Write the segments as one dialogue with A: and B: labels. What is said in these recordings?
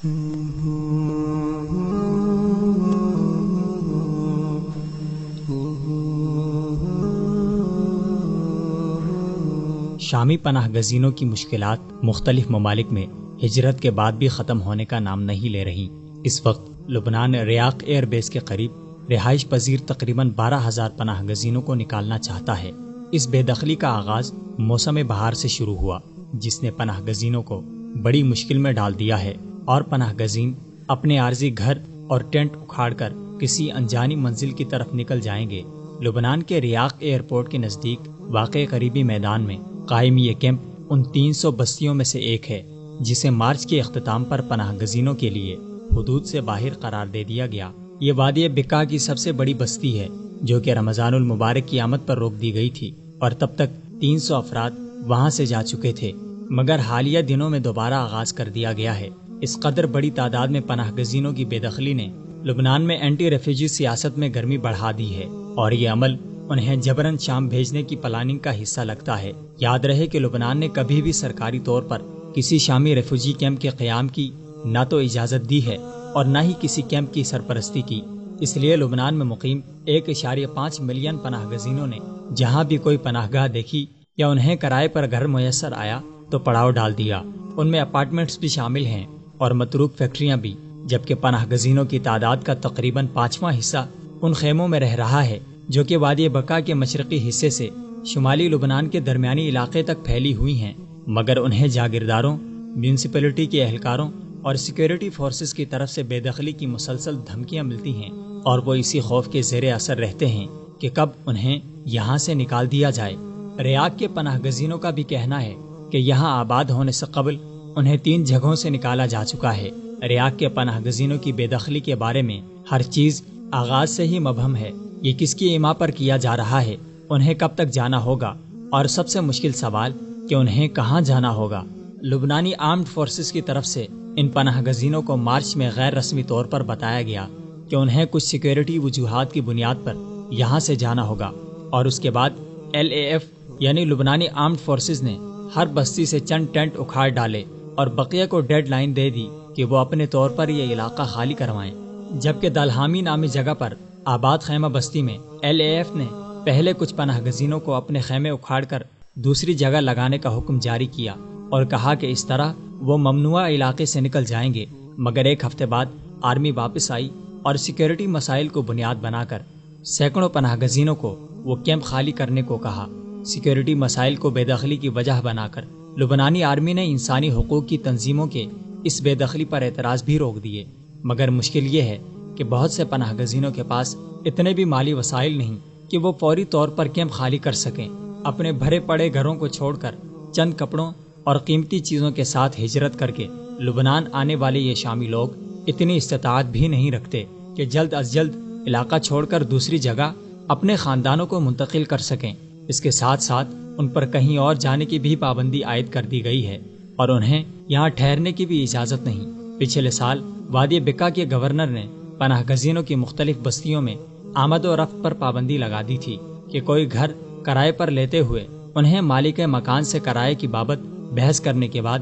A: شامی پناہ گزینوں کی مشکلات مختلف ممالک میں ہجرت کے بعد بھی ختم ہونے کا نام نہیں لے رہی۔ اس وقت لبنان ریاق ایئر بیس کے قریب رہائش پذیر تقریباً 12,000 پناہ گزینوں کو نکالنا چاہتا ہے۔ اس بے دخلی کا آغاز موسم بہار سے شروع ہوا، جس نے پناہ گزینوں کو بڑی مشکل میں ڈال دیا ہے، اور پناہ گزین اپنے عارضی گھر اور ٹینٹ اکھاڑ کر کسی انجانی منزل کی طرف نکل جائیں گے۔ لبنان کے ریاق ایئرپورٹ کے نزدیک واقع قریبی میدان میں قائم یہ کیمپ ان 300 بستیوں میں سے ایک ہے جسے مارچ کے اختتام پر پناہ گزینوں کے لیے حدود سے باہر قرار دے دیا گیا۔ یہ وادی بقا کی سب سے بڑی بستی ہے، جو کہ رمضان المبارک کی آمد پر روک دی گئی تھی، اور تب تک 300 افراد وہاں سے جا چکے تھے، مگر حالیہ دنوں میں دوبارہ آغاز کر دیا گیا ہے۔ اس قدر بڑی تعداد میں پناہ گزینوں کی بے دخلی نے لبنان میں اینٹی ریفیوجی سیاست میں گرمی بڑھا دی ہے، اور یہ عمل انہیں جبراً شام بھیجنے کی پلاننگ کا حصہ لگتا ہے۔ یاد رہے کہ لبنان نے کبھی بھی سرکاری طور پر کسی شامی ریفیوجی کیمپ کے قیام کی نہ تو اجازت دی ہے اور نہ ہی کسی کیمپ کی سرپرستی کی۔ اس لیے لبنان میں مقیم 1.5 ملین پناہ گزینوں نے جہاں بھی کوئی پناہ گاہ دیکھی یا انہیں کرائے پر گھر میسر آیا تو پڑاؤ ڈال دیا۔ ان میں اپارٹمنٹس بھی شامل ہیں اور متروک فیکٹریاں بھی، جبکہ پناہ گزینوں کی تعداد کا تقریباً 5واں حصہ ان خیموں میں رہ رہا ہے، جو کہ وادی بقا کے مشرقی حصے سے شمالی لبنان کے درمیانی علاقے تک پھیلی ہوئی ہیں، مگر انہیں جاگیرداروں، میونسپلٹی کے اہلکاروں اور سیکیورٹی فورسز کی طرف سے بے دخلی کی مسلسل دھمکیاں ملتی ہیں، اور وہ اسی خوف کے زیر اثر رہتے ہیں کہ کب انہیں یہاں سے نکال دیا جائے۔ ریاق کے پناہ گزینوں کا بھی کہنا ہے کہ یہاں آباد ہونے سے قبل انہیں 3 جگہوں سے نکالا جا چکا ہے۔ ریاق کے پناہ گزینوں کی بے دخلی کے بارے میں ہر چیز آغاز سے ہی مبہم ہے۔ یہ کس کی ایما پر کیا جا رہا ہے، انہیں کب تک جانا ہوگا، اور سب سے مشکل سوال کہ انہیں کہاں جانا ہوگا۔ لبنانی آرمڈ فورسز کی طرف سے ان پناہ گزینوں کو مارچ میں غیر رسمی طور پر بتایا گیا کہ انہیں کچھ سیکیورٹی وجوہات کی بنیاد پر یہاں سے جانا ہوگا، اور اس کے بعد LAF یعنی لبنانی آرمڈ فورسز نے ہر بستی سے چند ٹینٹ اکھاڑ ڈالے اور بقیہ کو ڈیڈ لائن دے دی کہ وہ اپنے طور پر یہ علاقہ خالی کروائیں، جبکہ دلہامی نامی جگہ پر آباد خیمہ بستی میں LAF نے پہلے کچھ پناہ گزینوں کو اپنے خیمے اکھاڑ کر دوسری جگہ لگانے کا حکم جاری کیا اور کہا کہ اس طرح وہ ممنوعہ علاقے سے نکل جائیں گے، مگر ایک ہفتے بعد آرمی واپس آئی اور سیکیورٹی مسائل کو بنیاد بنا کر سینکڑوں پناہ گزینوں کو وہ کیمپ خالی کرنے کو کہا۔ سیکیورٹی مسائل کو بے دخلی کی وجہ بنا کر لبنانی آرمی نے انسانی حقوق کی تنظیموں کے اس بے دخلی پر اعتراض بھی روک دیے، مگر مشکل یہ ہے کہ بہت سے پناہ گزینوں کے پاس اتنے بھی مالی وسائل نہیں کہ وہ فوری طور پر کیمپ خالی کر سکیں۔ اپنے بھرے پڑے گھروں کو چھوڑ کر چند کپڑوں اور قیمتی چیزوں کے ساتھ ہجرت کر کے لبنان آنے والے یہ شامی لوگ اتنی استطاعت بھی نہیں رکھتے کہ جلد از جلد علاقہ چھوڑ کر دوسری جگہ اپنے خاندانوں کو منتقل کر سکیں۔ اس کے ساتھ ساتھ ان پر کہیں اور جانے کی بھی پابندی عائد کر دی گئی ہے، اور انہیں یہاں ٹھہرنے کی بھی اجازت نہیں۔ پچھلے سال وادی بقا کے گورنر نے پناہ گزینوں کی مختلف بستیوں میں آمد و رفت پر پابندی لگا دی تھی کہ کوئی گھر کرائے پر لیتے ہوئے انہیں مالک مکان سے کرائے کی بابت بحث کرنے کے بعد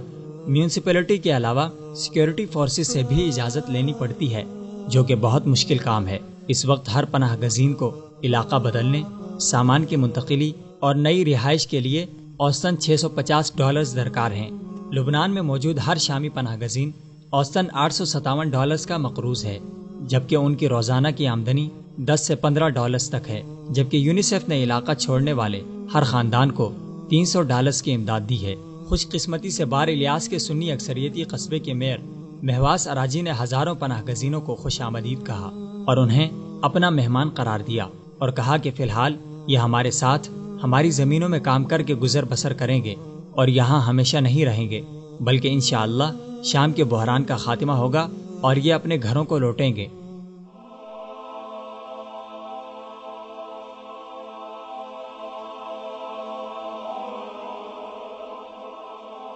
A: میونسپلٹی کے علاوہ سیکیورٹی فورسز سے بھی اجازت لینی پڑتی ہے، جو کہ بہت مشکل کام ہے۔ اس وقت ہر پناہ گزین کو علاقہ بدلنے، سامان کی منتقلی اور نئی رہائش کے لیے اوسطاً $650 درکار ہیں۔ لبنان میں موجود ہر شامی پناہ گزین اوسطاً $857 کا مقروض ہے، جبکہ ان کی روزانہ کی آمدنی $10 سے $15 تک ہے، جبکہ یونیسیف نے علاقہ چھوڑنے والے ہر خاندان کو $300 کی امداد دی ہے۔ خوش قسمتی سے بار الیاس کے سنی اکثریتی قصبے کے میئر مہواس اراجی نے ہزاروں پناہ گزینوں کو خوش آمدید کہا اور انہیں اپنا مہمان قرار دیا، اور کہا کہ فی الحال یہ ہمارے ساتھ ہماری زمینوں میں کام کر کے گزر بسر کریں گے اور یہاں ہمیشہ نہیں رہیں گے، بلکہ انشاءاللہ شام کے بحران کا خاتمہ ہوگا اور یہ اپنے گھروں کو لوٹیں گے۔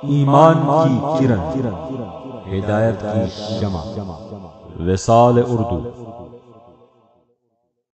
B: ایمان کی کرن، ہدایت کی شمع، وصال اردو۔